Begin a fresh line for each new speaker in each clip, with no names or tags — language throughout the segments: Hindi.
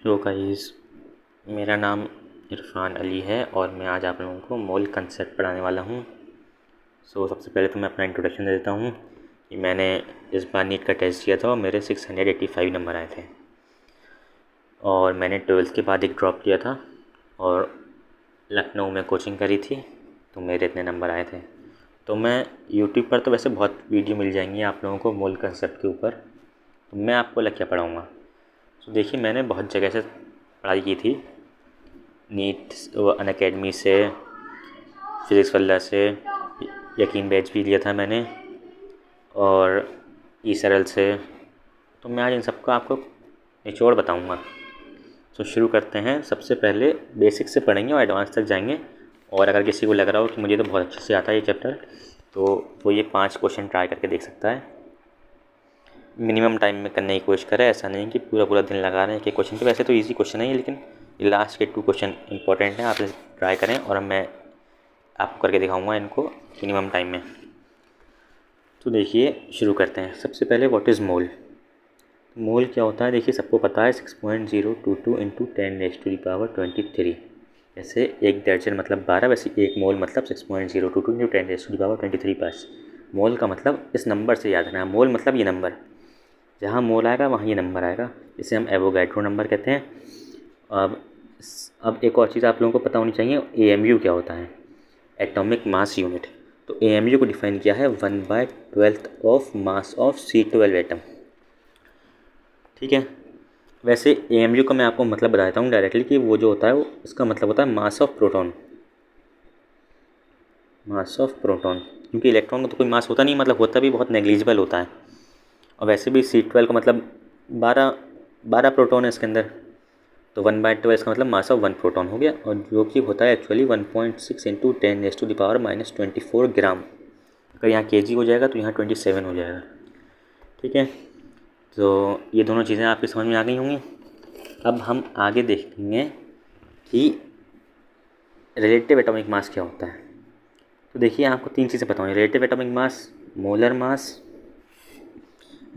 हेलो गाइस, मेरा नाम इरफ़ान अली है और मैं आज आप लोगों को मोल कंसेप्ट पढ़ाने वाला हूँ। सबसे पहले तो मैं अपना इंट्रोडक्शन दे देता हूँ कि मैंने इस बार नीट का टेस्ट दिया था और मेरे 685 नंबर आए थे और मैंने 12th के बाद एक ड्रॉप किया था और लखनऊ में कोचिंग करी थी, तो मेरे इतने नंबर आए थे। तो मैं यूट्यूब पर तो वैसे बहुत वीडियो मिल जाएंगी आप लोगों को मोल कंसेप्ट के ऊपर, तो मैं आपको अलग क्या पढ़ाऊँगा। तो देखिए, मैंने बहुत जगह से पढ़ाई की थी, नीट अनअकैडमी से, फिज़िक्स वाला से, यकीन बैच भी लिया था मैंने और ई सरल से। तो मैं आज इन सबका आपको निचोड़ बताऊंगा। तो शुरू करते हैं। सबसे पहले बेसिक से पढ़ेंगे और एडवांस तक जाएंगे। और अगर किसी को लग रहा हो कि मुझे तो बहुत अच्छे से आता है ये चैप्टर, तो वो ये 5 क्वेश्चन ट्राई करके देख सकता है। मिनिमम टाइम में करने की कोशिश करें, ऐसा नहीं कि पूरा पूरा दिन लगा रहे हैं एक क्वेश्चन पे। वैसे तो ईजी क्वेश्चन है ये, लेकिन ये लास्ट के 2 क्वेश्चन इंपॉर्टेंट हैं, आप इसे ट्राई करें और मैं आपको करके दिखाऊंगा इनको मिनिमम टाइम में। तो देखिए, शुरू करते हैं। सबसे पहले व्हाट इज़ मोल। मोल क्या होता है, देखिए सबको पता है 6.022 इंटू 10⁻23। जैसे एक दर्जन मतलब 12, वैसे एक मोल मतलब 6.022 इंटू 10⁻23 पास। मोल का मतलब इस नंबर से याद रखना। मोल मतलब ये नंबर, जहाँ मोल आएगा वहाँ ये नंबर आएगा, इसे हम एवोगैड्रो नंबर कहते हैं। अब एक और चीज़ आप लोगों को पता होनी चाहिए, AMU क्या होता है, एटॉमिक मास यूनिट। तो AMU को डिफाइन किया है 1/12 of mass of C12 atom. ठीक है। वैसे AMU का मैं आपको मतलब बता देता हूँ डायरेक्टली कि वो जो होता है वो इसका मतलब होता है mass of proton. Mass of proton, क्योंकि इलेक्ट्रॉन का तो कोई मास होता नहीं, मतलब होता भी बहुत नेग्लिजिबल होता है। और वैसे भी C12 का मतलब 12 प्रोटॉन है इसके अंदर, तो 1/12 इसका मतलब मास ऑफ 1 प्रोटॉन हो गया, और जो कि होता है एक्चुअली 1.6 इंटू 10⁻⁻24 ग्राम। अगर यहाँ kg हो जाएगा तो यहाँ 27 हो जाएगा। ठीक है, तो ये दोनों चीज़ें आपकी समझ में आ गई होंगी। अब हम आगे देखेंगे कि रिलेटिव एटॉमिक मास क्या होता है। तो देखिए, आपको 3 चीज़ें पता होंगी, relative atomic mass, molar mass,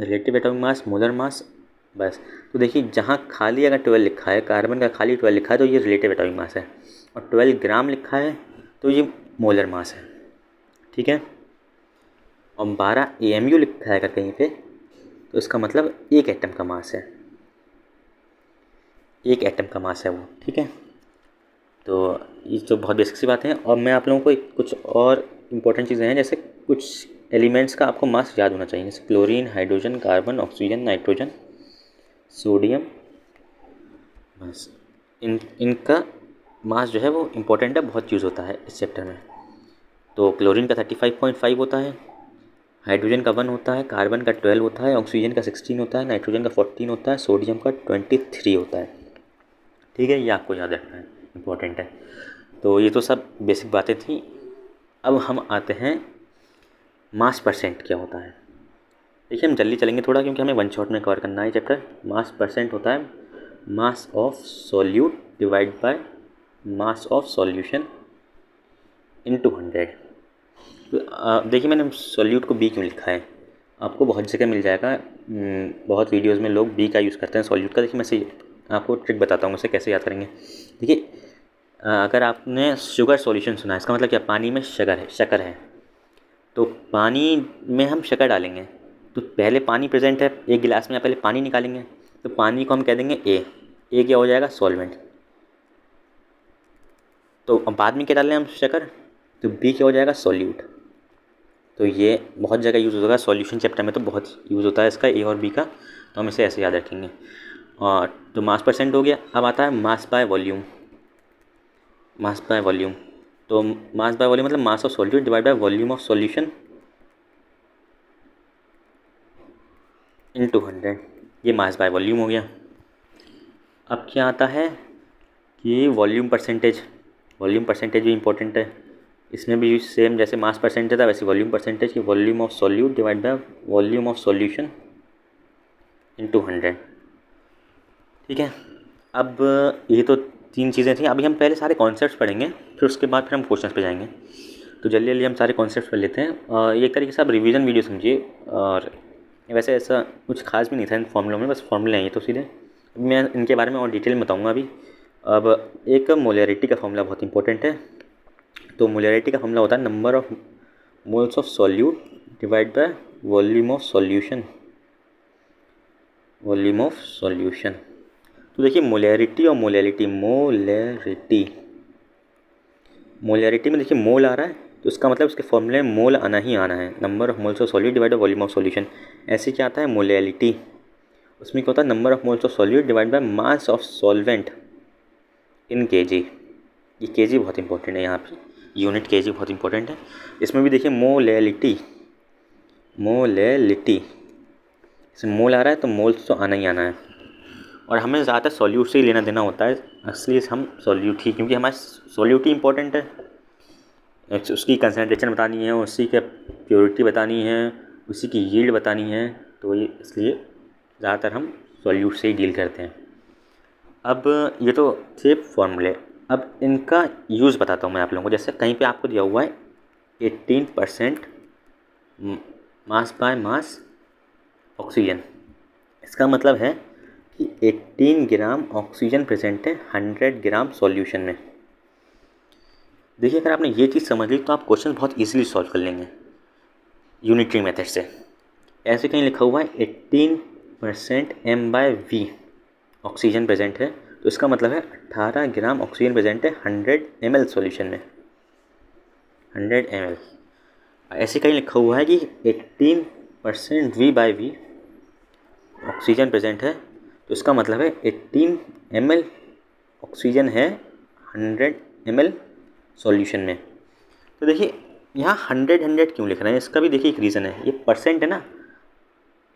relative atomic mass, molar mass, बस। तो देखिए, जहाँ खाली अगर 12 लिखा है, कार्बन का खाली 12 लिखा है, तो ये रिलेटिव एटॉमिक मास है, और 12 ग्राम लिखा है तो ये मोलर मास है। ठीक है। और 12 AMU लिखा है अगर कहीं पे, तो इसका मतलब एक एटम का मास है, एक एटम का मास है वो। ठीक है, तो ये तो बहुत बेसिक सी बातें हैं। और मैं आप लोगों को कुछ और इम्पोर्टेंट चीज़ें हैं, जैसे कुछ एलिमेंट्स का आपको मास याद होना चाहिए, जैसे chlorine, hydrogen, carbon, oxygen, nitrogen, sodium, बस। इनका मास जो है वो इम्पोर्टेंट है, बहुत यूज़ होता है इस चैप्टर में। तो क्लोरीन का 35.5 होता है, हाइड्रोजन का 1 होता है, कार्बन का 12 होता है, ऑक्सीजन का 16 होता है, नाइट्रोजन का 14 होता है, सोडियम का 23 होता है। ठीक है, ये आपको याद रखना है, इम्पोर्टेंट है। तो ये तो सब बेसिक बातें थी। अब हम आते हैं मास परसेंट क्या होता है। देखिए, हम जल्दी चलेंगे थोड़ा, क्योंकि हमें 1 शॉट में कवर करना है चैप्टर। मास परसेंट होता है mass of solute divide by mass of solution into 100। तो देखिए, मैंने सॉल्यूट को B क्यों लिखा है, आपको बहुत जगह मिल जाएगा। बहुत वीडियोस में लोग B का यूज़ करते हैं सॉल्यूट का। देखिए, मैं से आपको ट्रिक बताता हूँ उसे कैसे याद करेंगे। देखिए, अगर आपने शुगर सॉल्यूशन सुना है, इसका मतलब क्या, पानी में शक्कर है। तो पानी में हम शक्कर डालेंगे, तो पहले पानी प्रेजेंट है एक गिलास में, पहले पानी निकालेंगे, तो पानी को हम कह देंगे ए क्या हो जाएगा, सॉल्वेंट। तो अब बाद में क्या डालें हम, शक्कर, तो B क्या हो जाएगा, सॉल्यूट। तो ये बहुत जगह यूज़ होगा, सॉल्यूशन चैप्टर में तो बहुत यूज़ होता है इसका, A और B का, तो हम इसे ऐसे याद रखेंगे। और तो मास परसेंट हो गया। अब आता है mass by volume. Mass by volume, तो मास बाय वॉल्यूम मतलब mass of solute divide by volume of solution into 100। ये मास बाय वॉल्यूम हो गया। अब क्या आता है कि वॉल्यूम परसेंटेज। वॉल्यूम परसेंटेज भी इंपॉर्टेंट है, इसमें भी सेम जैसे मास परसेंटेज था वैसे वॉल्यूम परसेंटेज की volume of solute divide by volume of solution into 100। ठीक है। अब ये तो 3 चीज़ें थी। अभी हम पहले सारे कॉन्सेप्ट्स पढ़ेंगे, फिर उसके बाद फिर हम क्वेश्चंस पे जाएंगे। तो जल्दी जल्दी हम सारे कॉन्सेप्ट्स पढ़ लेते हैं। ये एक तरीके से आप रिवीजन वीडियो समझिए, और वैसे ऐसा कुछ खास भी नहीं था इन फॉर्मूलों में, बस फॉर्मूले हैं ये तो सीधे। मैं इनके बारे में और डिटेल में बताऊँगा अभी। अब एक मोलैरिटी का फॉर्मूला बहुत इंपॉर्टेंट है। तो मोलैरिटी का फॉर्मूला होता है number of moles of solute divide by volume of solution. Volume of solution. तो देखिए मोलैरिटी और मोलैलिटी, मोलैरिटी में देखिए मोल आ रहा है, तो इसका मतलब उसके फॉर्मूले में मोल आना ही आना है। Number of moles of solute divide by volume of solution. ऐसे क्या आता है मोलैलिटी, उसमें क्या होता है number of moles of solute divide by mass of solvent in KG. ये केजी बहुत इंपॉर्टेंट है, यहाँ पे यूनिट केजी बहुत इंपॉर्टेंट है। इसमें भी देखिए मोलैलिटी, इसमें मोल आ रहा है तो मोल्स तो आना ही आना है। और हमें ज़्यादा सॉल्यूट से ही लेना देना होता है, इसलिए हम सॉल्यूट ही, क्योंकि हमारे सॉल्यूट ही इंपॉर्टेंट है। उसकी कंसनट्रेशन बतानी है, उसी का प्योरिटी बतानी है, उसी की यील्ड बतानी है, तो ये इसलिए ज़्यादातर हम सॉल्यूट से ही डील करते हैं। अब ये तो थे फॉर्मूले। अब इनका यूज़ बताता हूँ मैं आप लोगों को। जैसे कहीं पे आपको दिया हुआ है 18% मास बाय मास ऑक्सीजन। इसका मतलब है कि 18 ग्राम ऑक्सीजन प्रेजेंट है 100 ग्राम सॉल्यूशन में। देखिए अगर आपने ये चीज़ समझ ली तो आप क्वेश्चन बहुत इजीली सॉल्व कर लेंगे यूनिटरी मेथड से। ऐसे कहीं लिखा हुआ है 18% m/v ऑक्सीजन प्रेजेंट है, तो इसका मतलब है 18 ग्राम ऑक्सीजन प्रेजेंट है 100 ml सॉल्यूशन में, 100 ml। ऐसे कहीं लिखा हुआ है कि 18% v/v ऑक्सीजन प्रेजेंट है, तो इसका मतलब है 18 ml ऑक्सीजन है 100 ml सॉल्यूशन में। तो देखिए यहाँ 100 क्यों लिख रहे हैं, इसका भी देखिए एक रीज़न है। ये परसेंट है ना,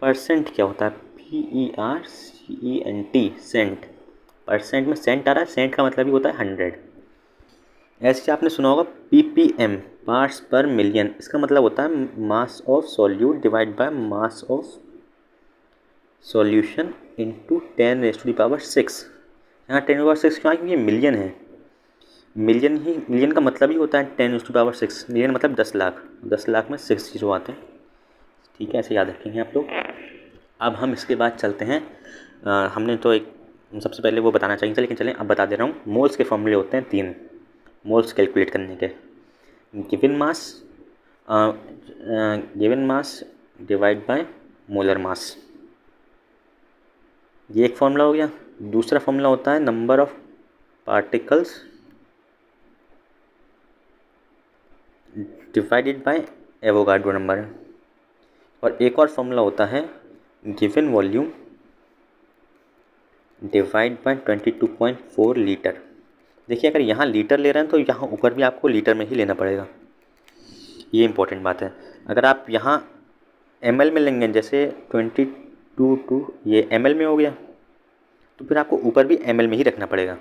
परसेंट क्या होता है PERCENT, सेंट। परसेंट में सेंट आ रहा है, सेंट का मतलब ही होता है 100। ऐसे आपने सुना होगा PPM, पार्ट्स पर मिलियन। इसका मतलब होता है mass of solute divide by mass of solution into 10⁻⁶। यहाँ 10⁻⁶ क्यों है, क्योंकि मिलियन है। मिलियन का मतलब ही होता है 10⁻⁶। मिलियन मतलब 10 लाख, 10 लाख में 6 जीरो आते हैं। ठीक है, ऐसे याद रखेंगे आप लोग। अब हम इसके बाद चलते हैं। हमने तो एक सबसे पहले वो बताना चाहिए था, लेकिन चलें अब बता दे रहा हूँ। मोल्स के फॉर्मूले होते हैं 3 मोल्स कैलकुलेट करने के। Given mass divide by molar mass, ये एक फॉर्मूला हो गया। दूसरा फॉर्मूला होता है number of particles divided by Avogadro number. और एक और फॉर्मूला होता है given volume divide by 22.4 litre. देखिए अगर यहाँ लीटर ले रहे हैं तो यहाँ ऊपर भी आपको लीटर में ही लेना पड़ेगा, ये इंपॉर्टेंट बात है। अगर आप यहाँ ml में लेंगे, जैसे 22 ये ml में हो गया, तो फिर आपको ऊपर भी ml में ही रखना पड़ेगा।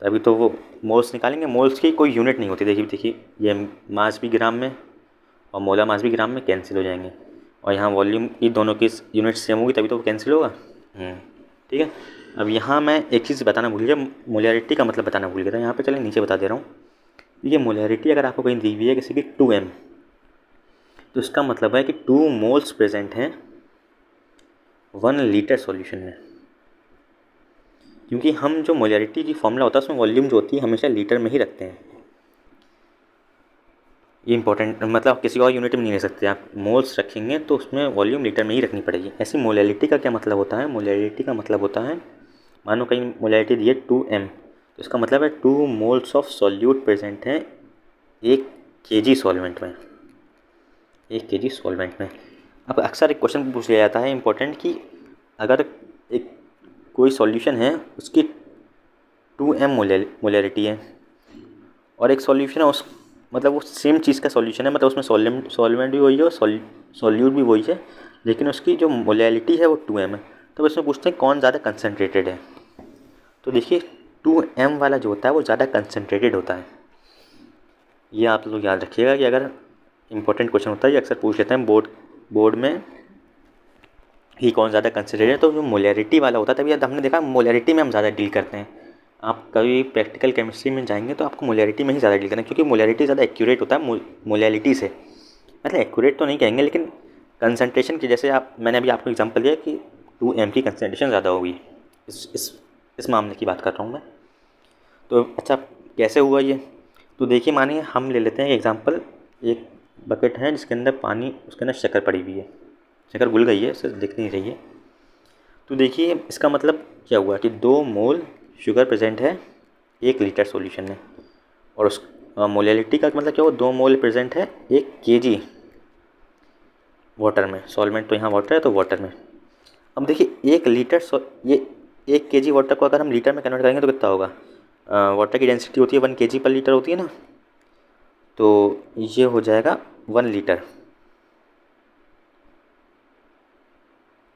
तभी तो वो मोल्स निकालेंगे। मोल्स की कोई यूनिट नहीं होती। देखिए ये मास भी ग्राम में और मोलर मास भी ग्राम में कैंसिल हो जाएंगे, और यहाँ वॉल्यूम की दोनों की यूनिट सेम होगी तभी तो वो कैंसिल होगा। ठीक है। अब यहाँ मैं एक चीज़ बताना भूल गया, मोलैरिटी का मतलब बताना भूल गया था। यहाँ पे चलें नीचे बता दे रहा हूँ। ये मोलैरिटी अगर आपको कहीं दी हुई है किसी की 2m, तो इसका मतलब है कि 2 मोल्स प्रेजेंट हैं 1 लीटर सॉल्यूशन में। क्योंकि हम जो मोलैरिटी की फॉर्मूला होता है उसमें वॉल्यूम जो होती है हमेशा लीटर में ही रखते हैं। ये इंपॉर्टेंट, मतलब किसी और यूनिट में नहीं ले सकते आप। मोल्स रखेंगे तो उसमें वॉल्यूम लीटर में ही रखनी पड़ेगी। ऐसी मोलैरिटी का क्या मतलब होता है, मोलैरिटी का मतलब होता है, मानो कहीं मोलैरिटी दी है 2m, तो इसका मतलब है 2 मोल्स ऑफ सॉल्यूट प्रेजेंट हैं 1 kg सॉल्वेंट में, 1 kg सॉल्वेंट में। अब अक्सर एक क्वेश्चन पूछ लिया जाता है इंपॉर्टेंट, कि अगर एक कोई सॉल्यूशन है उसकी 2m मोलैरिटी है और एक सॉल्यूशन है उस मतलब वो सेम चीज़ का सॉल्यूशन है, मतलब उसमें सॉल्वेंट भी वही है और सॉल्यूट भी वही है, लेकिन उसकी जो मोलैरिटी है वो 2m है। तो इसमें पूछते हैं कौन ज़्यादा कंसनट्रेटेड है। तो देखिए 2m वाला जो होता है वो ज़्यादा कंसनट्रेटेड होता है। ये आप लोग याद रखिएगा कि अगर इंपॉर्टेंट क्वेश्चन होता है ये अक्सर पूछ लेते हैं बोर्ड में ही कौन ज़्यादा कंसनट्रेटेड है। तो जो मोलैरिटी वाला होता है, तभी हमने देखा मोलैरिटी में हम ज़्यादा डील करते हैं। आप कभी प्रैक्टिकल केमिस्ट्री में जाएंगे तो आपको मोलैरिटी में ही ज़्यादा डील करना है, क्योंकि मोलैरिटी ज़्यादा एक्यूरेट होता है मोलैलिटी से। मतलब एक्यूरेट तो नहीं कहेंगे, लेकिन कंसनट्रेशन की, जैसे मैंने अभी आपको एग्जांपल दिया कि 2m की कंसनट्रेशन ज़्यादा होगी इस मामले की बात कर रहा हूँ मैं। तो अच्छा, कैसे हुआ ये? तो देखिए, मानिए हम ले लेते हैं एग्जांपल, एक बकेट है जिसके अंदर पानी, उसके अंदर शक्कर पड़ी हुई है, शक्कर घुल गई है, इसे दिख नहीं रही है। तो देखिए इसका मतलब क्या हुआ कि 2 मोल शुगर प्रेजेंट है 1 लीटर सॉल्यूशन में, और उस मोलैलिटी का मतलब क्या हुआ, 2 मोल प्रेजेंट है 1 केजी वाटर में। सॉल्वेंट तो यहाँ वाटर है, तो वाटर में। अब देखिए 1 लीटर ये 1 केजी वाटर को अगर हम लीटर में कन्वर्ट करेंगे तो कितना होगा? वाटर की डेंसिटी होती है 1 केजी पर लीटर होती है ना, तो ये हो जाएगा 1 लीटर।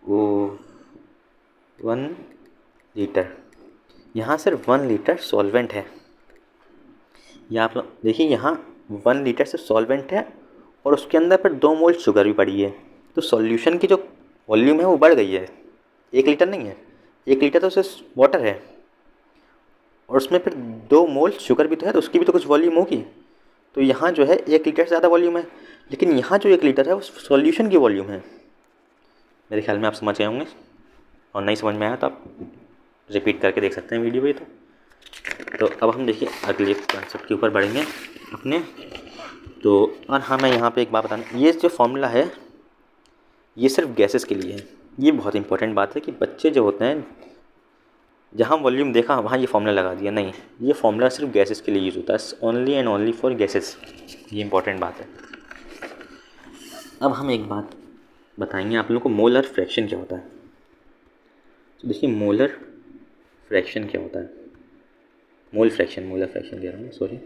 वो 1 लीटर, यहाँ सिर्फ 1 लीटर सॉल्वेंट है। या आप देखिए यहाँ 1 लीटर से सॉल्वेंट है, और उसके अंदर फिर 2 मोल शुगर भी पड़ी है। तो सॉल्यूशन की जो वॉल्यूम है वो बढ़ गई है, 1 लीटर नहीं है, 1 लीटर तो सिर्फ वाटर है, और उसमें फिर 2 मोल शुगर भी तो है, तो उसकी भी तो कुछ वॉल्यूम होगी। तो यहाँ जो है 1 लीटर से ज़्यादा वॉल्यूम है, लेकिन यहाँ जो 1 लीटर है वो सॉल्यूशन की वॉल्यूम है। मेरे ख्याल में आप समझ गए होंगे, और नहीं समझ में आया तो आप रिपीट करके देख सकते हैं वीडियो भी। तो अब हम देखिए अगले कॉन्सेप्ट के ऊपर बढ़ेंगे अपने। तो और हाँ, मैं यहाँ पे एक बात बताना, ये जो फॉर्मूला है ये सिर्फ गैसेस के लिए है। ये बहुत इंपॉर्टेंट बात है कि बच्चे जो होते हैं, जहाँ वॉल्यूम देखा वहाँ ये फॉर्मूला लगा दिया, नहीं, ये फॉर्मूला सिर्फ गैसेस के लिए यूज़ होता है, only and only for gases. ये इंपॉर्टेंट बात है। अब हम एक बात बताएंगे आप लोगों को, मोलर फ्रैक्शन क्या होता है। तो देखिए मोलर फ्रैक्शन क्या होता है, मोल फ्रैक्शन कह रहा हूँ, सॉरी,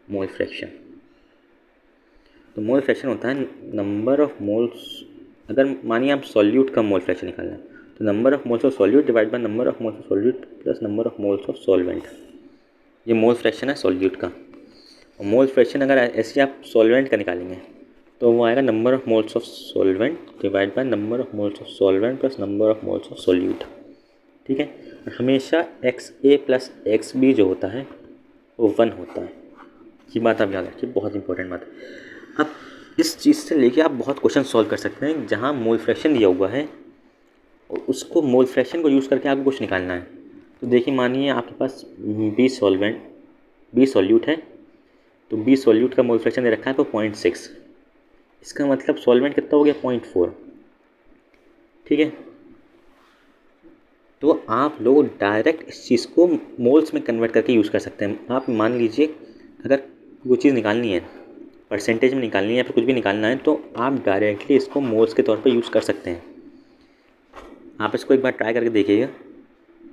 मोल फ्रैक्शन। तो मोल फ्रैक्शन होता है नंबर ऑफ मोल्स, अगर मानिए आप सॉल्यूट का मोल फ्रैक्शन निकालना है, तो number of moles of solute divide by number of moles of solute plus number of moles of solvent. ये मोल फ्रैक्शन है सॉल्यूट का। और मोल फ्रैक्शन अगर ऐसे आप सॉल्वेंट का निकालेंगे तो वो आएगा number of moles of solvent divide by number of moles of solvent plus number of moles of solute. ठीक है, हमेशा XA प्लस XB जो होता है वो 1 होता है। ये बात आप याद रखिए, बहुत इंपॉर्टेंट बात है। अब इस चीज़ से लेके आप बहुत क्वेश्चन सॉल्व कर सकते हैं जहाँ मोल फ्रैक्शन दिया हुआ है और उसको मोल फ्रैक्शन को यूज़ करके आपको कुछ निकालना है। तो देखिए मानिए आपके पास 20 सॉल्यूट है, तो 20 सॉल्यूट का मोल फ्रैक्शन दे रखा है तो 0.6, इसका मतलब सॉल्वेंट कितना हो गया, 0.4। ठीक है, तो आप लोग डायरेक्ट इस चीज़ को मोल्स में कन्वर्ट करके यूज़ कर सकते हैं। आप मान लीजिए अगर वो चीज़ निकालनी है, परसेंटेज में निकालनी है या फिर कुछ भी निकालना है, तो आप डायरेक्टली इसको मोल्स के तौर पे यूज़ कर सकते हैं। आप इसको एक बार ट्राई करके देखिएगा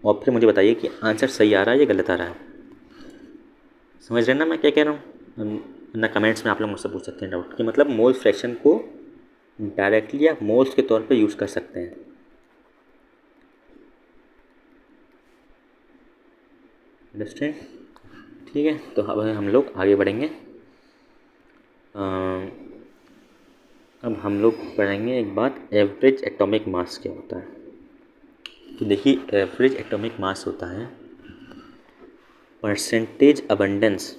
और फिर मुझे बताइए कि आंसर सही आ रहा है या गलत आ रहा है। समझ रहे हैं ना मैं क्या कह रहा हूँ? ना कमेंट्स में आप लोग मुझसे पूछ सकते हैं डाउट कि मतलब मोल फ्रैक्शन को डायरेक्टली आप मोल्स के तौर पे यूज़ कर सकते हैं। अंडरस्टैंड? ठीक है, तो अब हम लोग आगे बढ़ेंगे। अब हम लोग पढ़ेंगे एक बात, एवरेज एटॉमिक मास क्या होता है। तो देखिए एवरेज एटॉमिक मास होता है percentage abundance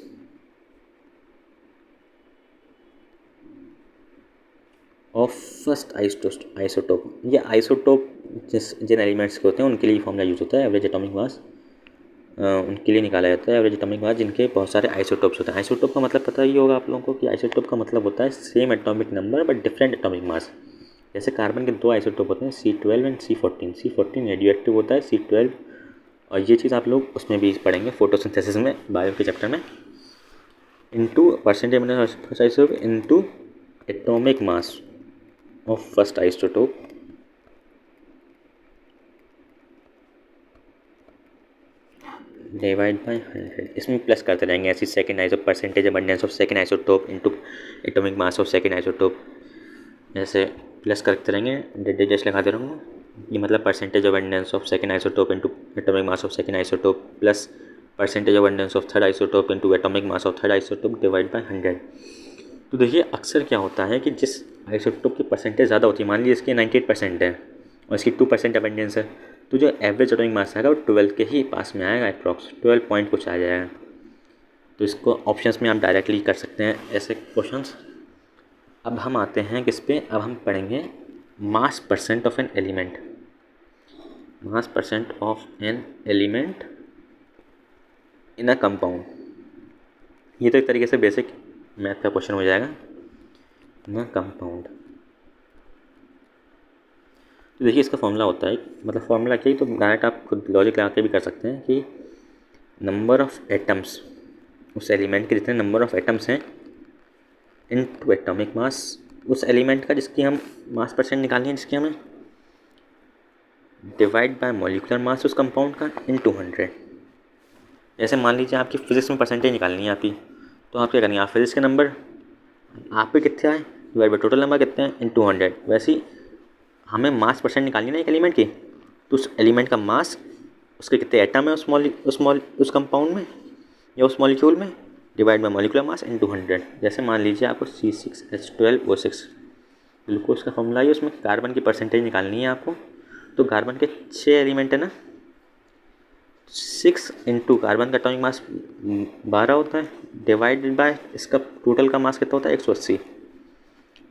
of first isotope. ये आइसोटोप जिन एलिमेंट्स के होते हैं उनके लिए फॉर्मूला यूज़ होता है एवरेज एटॉमिक मास, उनके लिए निकाला जाता है एवरेज एटॉमिक मास जिनके बहुत सारे आइसोटोप्स होते हैं। आइसोटोप का मतलब पता ही होगा आप लोगों को कि आइसोटोप का मतलब होता है same atomic number but different atomic mass. जैसे कार्बन के 2 आइसोटोप होते हैं, C12 and C14। C14 radio active होता है, C12, और ये चीज़ आप लोग उसमें भी पढ़ेंगे फोटोसिंथेसिस में, बायो के चैप्टर में। Into percentage first isotope into atomic mass of first isotope divide by 100। इसमें प्लस करते रहेंगे ऐसी second iso percentage abundance of second isotope into atomic mass of second isotope, ऐसे प्लस करते रहेंगे, डिजिट लगाते रहूँगा। ये मतलब percentage abundance of second isotope into atomic mass of second isotope plus percentage abundance of third isotope into atomic mass of third isotope divide by 100। तो देखिए अक्सर क्या होता है कि जिस आइसोटोप की परसेंटेज ज़्यादा होती है, मान लीजिए इसकी 98% है और इसकी 2% अबंडेंस है, तो जो एवरेज एटॉमिक मास आएगा वो 12 के ही पास में आएगा, अप्रॉक्स 12 पॉइंट कुछ आ जाएगा। तो इसको ऑप्शंस में आप डायरेक्टली कर सकते हैं ऐसे क्वेश्चंस। अब हम आते हैं किस पे, अब हम पढ़ेंगे मास percent of an element. Mass percent of an element in a compound. ये तो एक तरीके से बेसिक मैथ का क्वेश्चन हो जाएगा, इन अ कंपाउंड। तो देखिए इसका फॉर्मूला होता है, मतलब फॉर्मूला क्या है, तो डायरेक्ट आप खुद लॉजिक लगा के भी कर सकते हैं कि नंबर ऑफ एटम्स, उस एलिमेंट के जितने नंबर ऑफ एटम्स हैं इनटू एटॉमिक मास, उस एलिमेंट का जिसकी हम मास परसेंट निकालनी है, जिसकी हमें, डिवाइड बाय मॉलिक्यूलर मास उस कंपाउंड का इनटू 100। जैसे मान लीजिए आपकी फिजिक्स में परसेंटेज निकालनी है आपकी, तो आप क्या करेंगे, आप फिजिक्स के नंबर आप पे कितने आए डिवाइड बाय टोटल नंबर कितने हैं इनटू 100। वैसे ही हमें मास परसेंट निकालनी है ना एक एलिमेंट की, तो उस एलिमेंट का मास, उसके कितने एटम है उस कंपाउंड में या उस मॉलिक्यूल में, divide by molecular mass into 100। जैसे मान लीजिए आपको C6H12O6 ग्लूकोज का फॉर्मूला है, उसमें कार्बन की परसेंटेज निकालनी है आपको। तो कार्बन के 6 एलिमेंट है ना, 6 इंटू कार्बन का एटॉमिक मास 12 होता है, डिवाइडेड बाय इसका टोटल का मास कितना होता है 180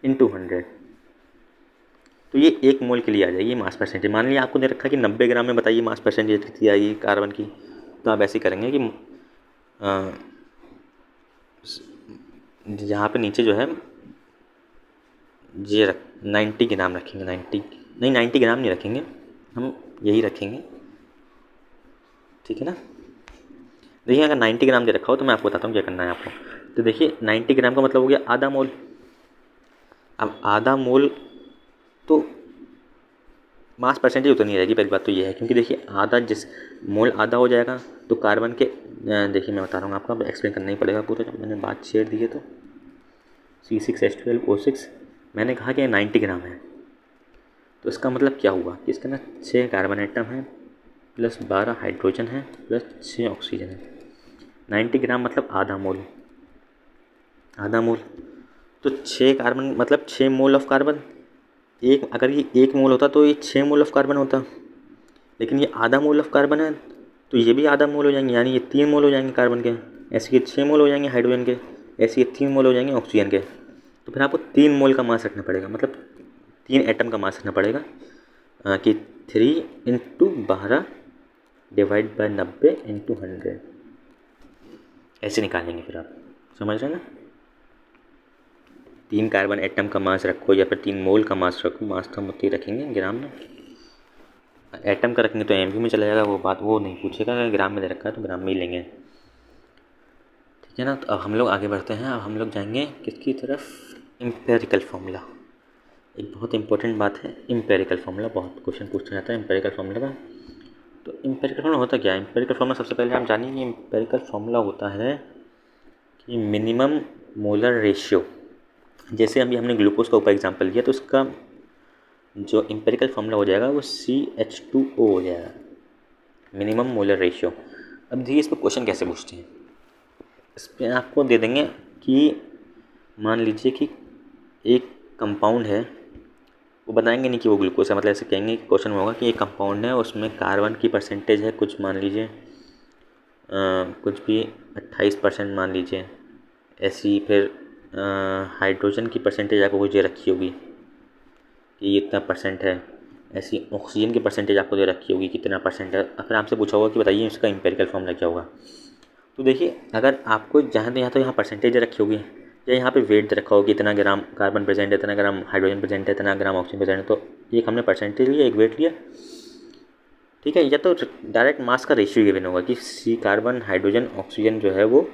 इंटू 100। तो ये एक मोल के लिए आ जाएगी मास परसेंटेज। मान लिया आपको दे रखा है कि 90 ग्राम में बताइए मास परसेंटेज कितनी आएगी कार्बन की, तो आप ऐसे ही करेंगे कि यहाँ पे नीचे जो है ये 90 ग्राम रखेंगे, 90 ग्राम नहीं रखेंगे, हम यही रखेंगे, ठीक है ना। देखिए अगर 90 ग्राम दे रखा हो तो मैं आपको बताता हूँ क्या करना है आपको। तो देखिए 90 ग्राम का मतलब हो गया आधा मोल। अब आधा मोल तो मास परसेंटेज उतनी रहेगी, पहली बात तो ये है, क्योंकि देखिए आधा, जिस मोल आधा हो जाएगा तो कार्बन के, देखिए मैं बता रहा हूँ आपको, अब एक्सप्लेन करना ही पड़ेगा पूरा, जब मैंने बात शेयर दी है तो C6H12O6 मैंने कहा कि 90 ग्राम है, तो इसका मतलब क्या हुआ कि इसके ना 6 कार्बन एटम हैं प्लस 12 हाइड्रोजन है प्लस 6 ऑक्सीजन है। 90 ग्राम मतलब आधा मोल, आधा मोल तो 6 कार्बन मतलब 6 मोल ऑफ कार्बन। एक, अगर ये 1 मोल होता तो ये 6 मोल ऑफ कार्बन होता, लेकिन ये आधा मोल ऑफ कार्बन है तो ये भी आधा मोल हो जाएंगे, यानी ये 3 मोल हो जाएंगे कार्बन के। ऐसे ये 6 मोल हो जाएंगे हाइड्रोजन के, ऐसे ये 3 मोल हो जाएंगे ऑक्सीजन के। तो फिर आपको 3 मोल का मास रखना पड़ेगा, मतलब 3 एटम का मास रखना पड़ेगा, कि 3 इंटू 12 डिवाइड बाय 90 इंटू 100, ऐसे निकालेंगे। फिर आप समझ रहे हैं ना, 3 कार्बन एटम का मास रखो या फिर 3 मोल का मास रखो, मास तो हम उतनी रखेंगे ग्राम में, एटम का रखेंगे तो एमवी में चला जाएगा, वो बात वो नहीं पूछेगा, अगर ग्राम में दे रखा है तो ग्राम में ही लेंगे, ठीक है ना। तो अब हम लोग आगे बढ़ते हैं, अब हम लोग जाएंगे किसकी तरफ, एम्पेरिकल फार्मूला। एक बहुत इंपॉर्टेंट बात है एम्पेरिकल फार्मूला, बहुत क्वेश्चन पूछा जाता है एम्पेरिकल फार्मूला का। तो एम्पेरिकल फार्मूला होता क्या है, एम्पेरिकल फार्मूला सबसे पहले आप जानिए, एम्पेरिकल फार्मूला होता है कि मिनिमम मोलर रेशियो। जैसे अभी हमने ग्लूकोज का ऊपर एग्जाम्पल लिया, तो उसका जो एम्पेरिकल फार्मूला हो जाएगा वो CH2O हो जाएगा, मिनिमम मोलर रेशियो। अब देखिए इस पर क्वेश्चन कैसे पूछते हैं, इस पर आपको दे देंगे कि मान लीजिए कि एक कंपाउंड है, वो बताएंगे नहीं कि वो ग्लूकोज है, मतलब ऐसे कहेंगे कि क्वेश्चन में होगा कि एक कंपाउंड है, उसमें कार्बन की परसेंटेज है कुछ, मान लीजिए कुछ भी 28% मान लीजिए, ऐसी फिर हाइड्रोजन की परसेंटेज आपको कुछ दे रखी होगी कि ये इतना परसेंट है, ऐसी ऑक्सीजन की परसेंटेज आपको दे रखी होगी कितना परसेंट है। फिर आपसे पूछा होगा कि बताइए इसका एम्पेरिकल फार्मूला क्या होगा। तो देखिए अगर आपको जहाँ तो यहाँ परसेंटेज रखी होगी या यहाँ पे वेट दे रखा होगा कि इतना ग्राम कार्बन प्रेजेंट है, इतना ग्राम हाइड्रोजन प्रेजेंट है, इतना ग्राम ऑक्सीजन प्रेजेंट है, तो एक हमने परसेंटेज लिया, एक वेट लिया, ठीक है। या तो डायरेक्ट मास का रेशियो गिवन होगा कि C कार्बन हाइड्रोजन ऑक्सीजन जो है वो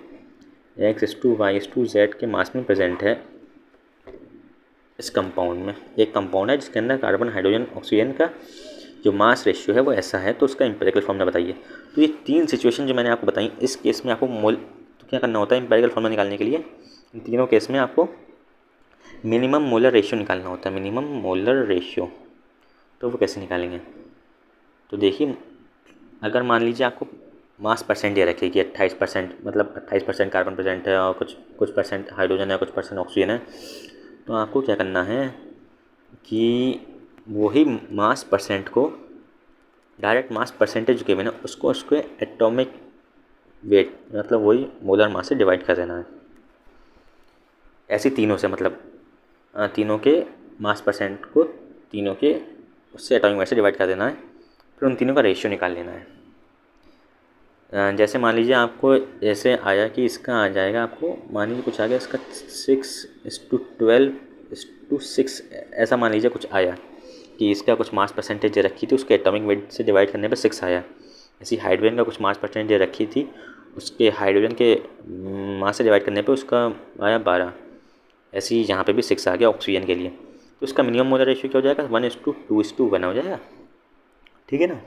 X/Y/Z के मास में प्रेजेंट है इस कंपाउंड में। एक कंपाउंड है जिसके अंदर कार्बन हाइड्रोजन ऑक्सीजन का जो मास रेशियो है वो ऐसा है, तो उसका एम्पेरिकल फार्मूला बताइए। तो ये 3 सिचुएशन जो मैंने आपको बताई, इस केस में आपको मोल तो क्या करना होता है एम्पेरिकल फार्मूला निकालने के लिए, इन तीनों केस में आपको मिनिमम मोलर रेशियो निकालना होता है, मिनिमम मोलर रेशियो। तो वो कैसे निकालेंगे, तो देखिए अगर मान लीजिए आपको मास परसेंट ये रखे कि 28%, मतलब 28% कार्बन प्रेजेंट है और कुछ परसेंट हाइड्रोजन है, कुछ परसेंट ऑक्सीजन है, तो आपको क्या करना है कि वही मास परसेंट को, डायरेक्ट मास परसेंटेज के बिना उसको उसके एटॉमिक वेट मतलब वही मोलर मास से डिवाइड कर देना है। ऐसे तीनों से, मतलब तीनों के मास परसेंट को तीनों के उससे एटॉमिक मास से डिवाइड कर देना है। फिर उन तीनों का रेशियो निकाल लेना है। जैसे मान लीजिए आपको ऐसे आया कि इसका आ जाएगा, आपको मान लीजिए कुछ आ गया इसका 6:12:6, ऐसा मान लीजिए कुछ आया कि इसका कुछ मास परसेंटेज दे रखी थी, उसके एटॉमिक वेट से डिवाइड करने पर 6 आया। ऐसी हाइड्रोजन का कुछ मास परसेंटेज दे रखी थी, उसके हाइड्रोजन के मास से डिवाइड करने पर उसका आया 12। ऐसे ही यहाँ पे भी 6 आ गया ऑक्सीजन के लिए। तो उसका मिनिमम मोलर रेशियो क्या हो जाएगा, 1:2:1 हो जाएगा। ठीक है ना,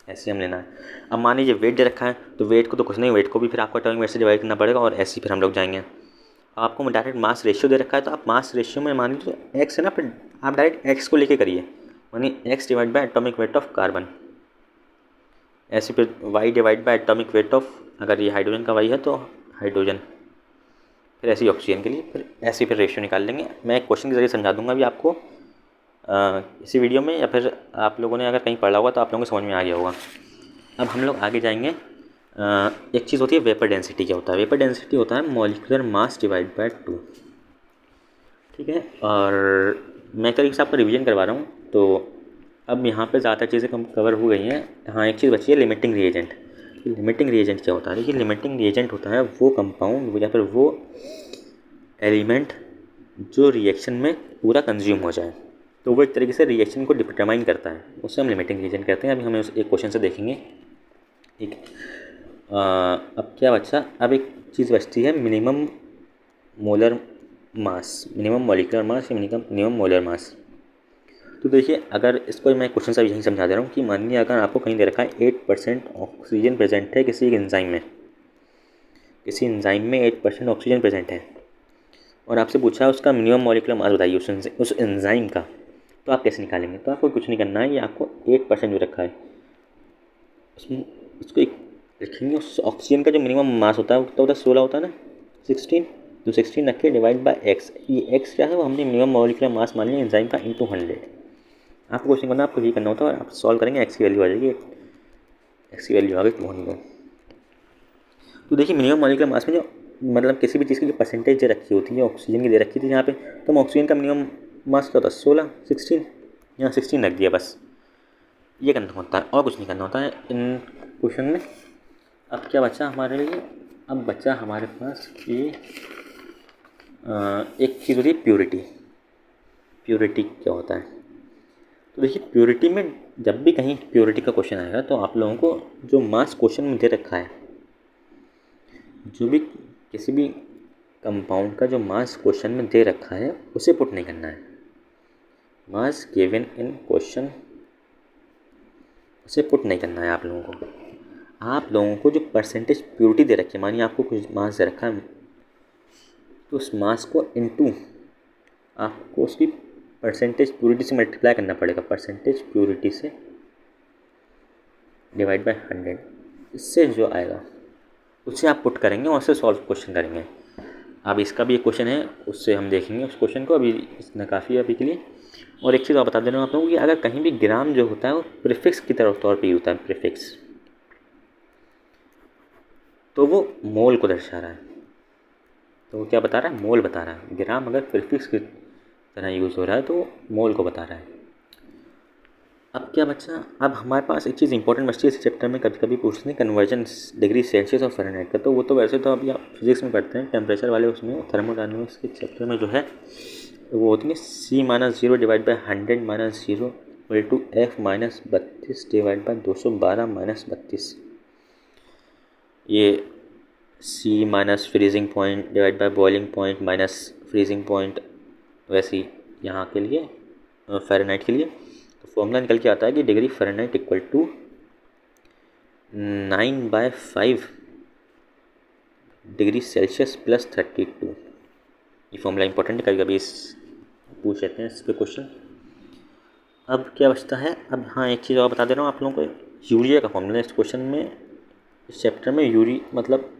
ऐसे हम लेना है। अब मान लीजिए वेट दे रखा है, तो वेट को तो कुछ नहीं, वेट को भी फिर आपको एटॉमिक वेट से डिवाइड करना पड़ेगा और ऐसे ही फिर हम लोग जाएंगे। आपको डायरेक्ट मास रेशियो दे रखा है, तो आप मास रेशियो में मान लीजिए एक्स है ना, फिर आप डायरेक्ट एक्स को लेके करिए, मानिए x divide by atomic weight of carbon. ऐसे फिर y divide by atomic weight of, अगर ये हाइड्रोजन का वाई है तो हाइड्रोजन, फिर ऐसे ही ऑक्सीजन के लिए, फिर ऐसे फिर रेशियो निकाल लेंगे। मैं एक क्वेश्चन के जरिए समझा दूंगा अभी आपको इसी वीडियो में, या फिर आप लोगों ने अगर कहीं पढ़ा होगा तो आप लोगों को समझ में आ गया होगा। अब हम लोग आगे जाएंगे। एक चीज़ होती है वेपर डेंसिटी। क्या होता है वेपर डेंसिटी? होता है मॉलिक्यूलर मास डिवाइड बाय 2। ठीक है, और मैं एक तरीके से आपको रिवीजन करवा रहा हूँ। तो अब यहाँ पे ज़्यादा चीज़ें कवर हो गई हैं। हाँ, एक चीज़ बची है, लिमिटिंग रिएजेंट। लिमिटिंग रिएजेंट क्या होता है? देखिए, लिमिटिंग रिएजेंट होता है वो कंपाउंड या फिर वो एलिमेंट जो रिएक्शन में पूरा कंज्यूम हो जाए, तो वो एक तरीके से रिएक्शन को डिटरमाइन करता है, उससे हम लिमिटिंग रिएजेंट कहते हैं। अभी हमें उस एक क्वेश्चन से देखेंगे। ठीक है, अब क्या बचा? अब एक चीज़ बचती है minimum molar mass, minimum molecular mass या मिनिमम मोलर मास। तो देखिए, अगर इसको मैं क्वेश्चन से यही समझा दे रहा हूँ कि मानिए अगर आपको कहीं दे रखा है 8% ऑक्सीजन प्रेजेंट है किसी एंजाइम में, किसी एंजाइम में 8% ऑक्सीजन प्रेजेंट है, और आपसे पूछा है उसका मिनिमम मॉलिक्यूलर मास बताइए उस एंजाइम का, तो आप कैसे निकालेंगे? तो आपको कुछ नहीं करना है, ये आपको 8% जो रखा है उसमें उसको लिखेंगे। उस ऑक्सीजन का जो मिनिमम मास होता है वो कितना होता है? 16 होता है ना, 16। तो 16 रख के डिवाइड बाय एक्स। ये एक्स क्या है? वो हमने मिनिमम मॉलिक्यूलर मास मान लिया एंजाइम का इंटू 100। आपको कुछ नहीं करना, आपको ये करना होता है, और आप सॉल्व करेंगे, एक्स की वैल्यू आ जाएगी, एक्स की वैल्यू आ गई 200। तो देखिए, मिनिमम मॉलिक्यूलर मास में जो मतलब किसी भी चीज़ की जो परसेंटेज दे रखी होती है, ऑक्सीजन की दे रखी थी यहाँ पे, तो हम ऑक्सीजन का मिनिमम मास क्या होता है? 16, 16, यहाँ 16 रख दिया बस। ये करना होता है और कुछ नहीं करना होता है इन क्वेश्चन में। अब क्या बचा हमारे लिए? अब बचा हमारे पास कि एक चीज़ होती है प्योरिटी। प्योरिटी क्या होता है? तो देखिए, प्योरिटी में जब भी कहीं प्योरिटी का क्वेश्चन आएगा तो आप लोगों को जो मास क्वेश्चन में दे रखा है, जो भी किसी भी कंपाउंड का जो मास क्वेश्चन में दे रखा है उसे पुट नहीं करना है। मास गिवन इन क्वेश्चन, उसे पुट नहीं करना है आप लोगों को। आप लोगों को जो परसेंटेज प्योरिटी दे रखी है, मानिए आपको कुछ मास दे रखा है, तो उस मास को इनटू आपको उसकी परसेंटेज प्योरिटी से मल्टीप्लाई करना पड़ेगा। परसेंटेज प्योरिटी से डिवाइड बाय 100, इससे जो आएगा उसे आप पुट करेंगे और उससे सॉल्व क्वेश्चन करेंगे। अब इसका भी एक क्वेश्चन है, उससे हम देखेंगे उस क्वेश्चन को। अभी इतना काफ़ी है अभी के लिए। और एक चीज़ और बता दे रहा हूँ आप लोगों को कि अगर कहीं भी ग्राम जो होता है वो प्रीफिक्स की तरफ तौर पे होता है, प्रीफिक्स, तो वो मोल को दर्शा रहा है। तो वो क्या बता रहा है? मोल बता रहा है। ग्राम अगर प्रीफिक्स की तरह यूज़ हो रहा है तो मोल को बता रहा है। अब क्या बच्चा? अब हमारे पास एक चीज़ इंपॉर्टेंट बचती है इस चैप्टर में, कभी कभी पूछते हैं कन्वर्जन डिग्री सेल्सियस और फ़ारेनहाइट का। तो वो तो वैसे तो अभी आप फिजिक्स में पढ़ते हैं, टेम्परेचर वाले उसमें थर्मोडायनामिक्स के चैप्टर में जो है वो होती है C-0 divide by 100-0 = F-32 divide by 212-32। ये C- freezing point divide by boiling point minus freezing point, वैसे ही यहाँ के लिए फ़ारेनहाइट के लिए। तो फॉर्मूला निकल के आता है कि degree Fahrenheit equal to 9/5 degree Celsius plus 32। ये फॉर्मूला इंपॉर्टेंट है, कभी कभी इस पूछ लेते हैं इस पर क्वेश्चन। अब क्या बचता है? अब हाँ, एक चीज़ और बता दे रहा हूँ आप लोगों को, यूरिया का फॉर्मूला इस क्वेश्चन में, इस चैप्टर में मतलब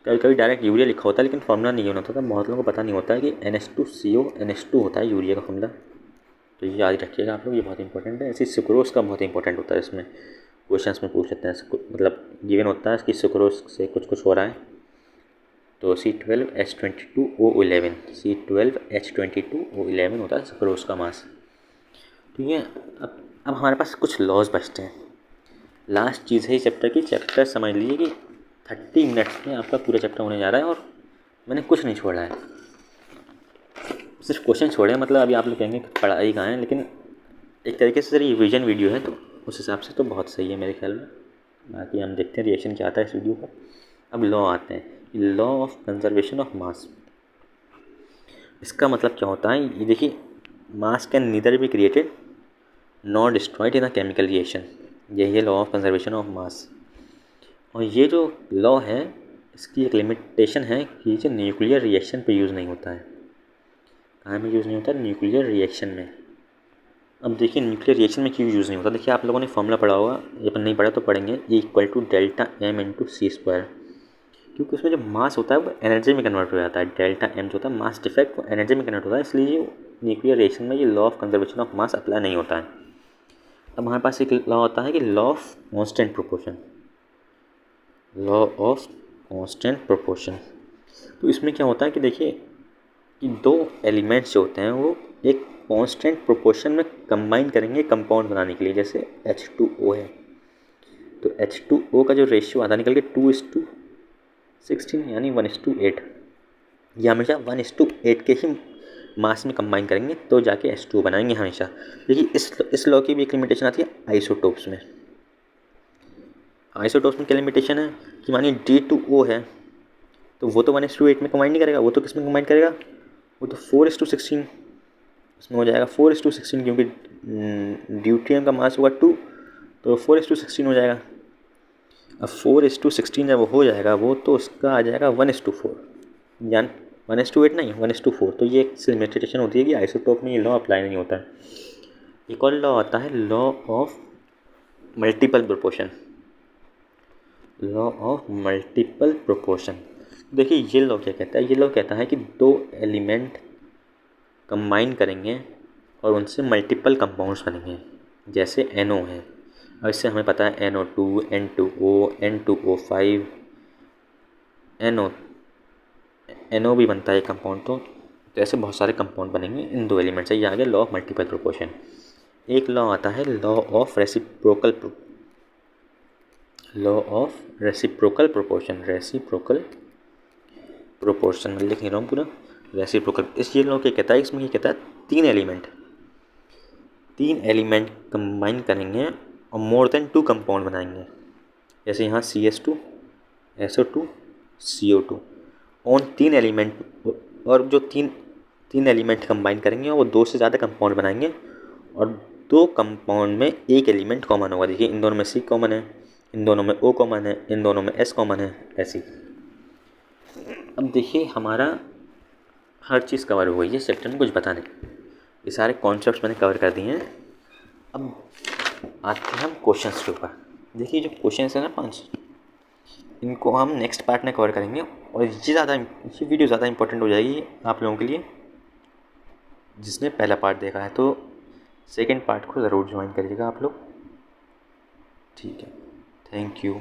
कभी कभी डायरेक्ट यूरिया लिखा होता है, लेकिन फॉर्मूला नहीं होता था। बहुत लोगों को पता नहीं होता है कि NH2CO NH2 होता है यूरिया का फॉर्मूला। तो ये याद रखिएगा आप लोग, ये बहुत इंपॉर्टेंट है। ऐसे सुक्रोज का बहुत इंपॉर्टेंट होता है, इसमें क्वेश्चंस में पूछ लेते हैं। मतलब गिवन होता है कि सुक्रोज से कुछ हो रहा है, तो C12H22O11, C12H22O11 होता है सुक्रोज का मास। ठीक है, अब हमारे पास कुछ लॉज बचते हैं। लास्ट चीज़ है इस चैप्टर की। चैप्टर समझ लीजिए कि 30 मिनट्स में आपका पूरा चैप्टर होने जा रहा है और मैंने कुछ नहीं छोड़ा है, सिर्फ क्वेश्चन छोड़े हैं। मतलब अभी आप लोग कहेंगे पढ़ाई कहाँ है, लेकिन एक तरीके से रिवीजन वीडियो है, तो उस हिसाब से तो बहुत सही है मेरे ख्याल में। बाकी हम देखते हैं रिएक्शन क्या आता है इस वीडियो का। अब लॉ आते हैं, law of conservation of mass. इसका मतलब क्या होता है, ये देखिए, मास can neither be created not destroyed in a chemical reaction. यही है law of conservation of mass. और ये जो लॉ है इसकी एक लिमिटेशन है कि ये न्यूक्लियर रिएक्शन पे यूज़ नहीं होता है। कहाँ में यूज़ नहीं होता है? न्यूक्लियर रिएक्शन में। अब देखिए न्यूक्लियर रिएक्शन में क्यों यूज़ नहीं होता। देखिए आप लोगों ने फॉर्मूला पढ़ा होगा, ये अपन नहीं पढ़ा तो पढ़ेंगे, E = डेल्टा M × C²। क्योंकि उसमें जो मास होता है वो एनर्जी में कन्वर्ट हो जाता है। डेल्टा M जो होता है मास डिफेक्ट, वो एनर्जी में कन्वर्ट होता है, इसलिए न्यूक्लियर रिएक्शन में ये law of conservation of mass apply नहीं होता है। अब हमारे पास एक लॉ होता है कि law of constant proportion. Law of constant proportion, तो इसमें क्या होता है कि देखिए कि दो एलिमेंट्स जो होते हैं वो एक कांस्टेंट प्रोपोर्शन में कंबाइन करेंगे कंपाउंड बनाने के लिए। जैसे H2O है, तो H2O का जो रेशियो आता है निकल के 2:16 यानी 1:8। ये हमेशा 1:8 के ही मास में कंबाइन करेंगे तो जाके H2O बनाएंगे हमेशा। देखिए इस लॉ की भी एक लिमिटेशन आती है आइसोटोप्स में। आइसोटोप्स में क्या लिमिटेशन है कि मानिए D2O है तो वो तो 1:8 में कंबाइन नहीं करेगा, वो तो किस में कंबाइन करेगा, वो तो 4:16 इसमें हो जाएगा। 4:16 क्योंकि ड्यूटेरियम का मास होगा 2, तो 4:16 हो जाएगा। अब 4:16 जब हो जाएगा वो तो उसका आ जाएगा 1:4, यानी 1:8 नहीं 1:4। तो ये एक लिमिटेशन होती है कि आइसोटोप में ये लॉ अप्लाई नहीं होता है। एक और लॉ आता है law of multiple proportion. Law of multiple proportion, देखिए ये लॉ क्या कहता है, ये लॉ कहता है कि दो एलिमेंट कंबाइन करेंगे और उनसे मल्टीपल कंपाउंड्स बनेंगे। जैसे NO है, और इससे हमें पता है NO2, N2O, N2O5, NO भी बनता है कंपाउंड। तो ऐसे बहुत सारे कंपाउंड बनेंगे इन दो एलिमेंट से। ये आ गया लॉ ऑफ मल्टीपल प्रोपोर्शन। एक लॉ आता है law of reciprocal proportion. Reciprocal proportion मैं लिख नहीं रहा हूँ पूरा, रेसिप्रोकल। इस ये लॉ क्या कहता है, इसमें ये कहता है तीन एलिमेंट कंबाइन करेंगे और मोर देन 2 कंपाउंड बनाएंगे। जैसे यहाँ CH2, SO2, CO2। और तीन एलिमेंट, और जो तीन एलिमेंट कंबाइन करेंगे और वो 2 से ज़्यादा कंपाउंड बनाएंगे और 2 कंपाउंड में एक एलिमेंट कॉमन होगा। देखिए इन दोनों में C कॉमन है, इन दोनों में O कॉमन है, इन दोनों में S कॉमन है, ऐसी। अब देखिए हमारा हर चीज़ कवर हो गई है चैप्टर में, कुछ बता नहीं, ये सारे कॉन्सेप्ट्स मैंने कवर कर दिए हैं। अब आते हैं हम क्वेश्चंस के ऊपर। देखिए जो क्वेश्चंस हैं ना 5, इनको हम नेक्स्ट पार्ट में कवर करेंगे और ये वीडियो ज़्यादा इंपॉर्टेंट हो जाएगी आप लोगों के लिए जिसने पहला पार्ट देखा है। तो सेकंड पार्ट को ज़रूर ज्वाइन करिएगा आप लोग, ठीक है। Thank you.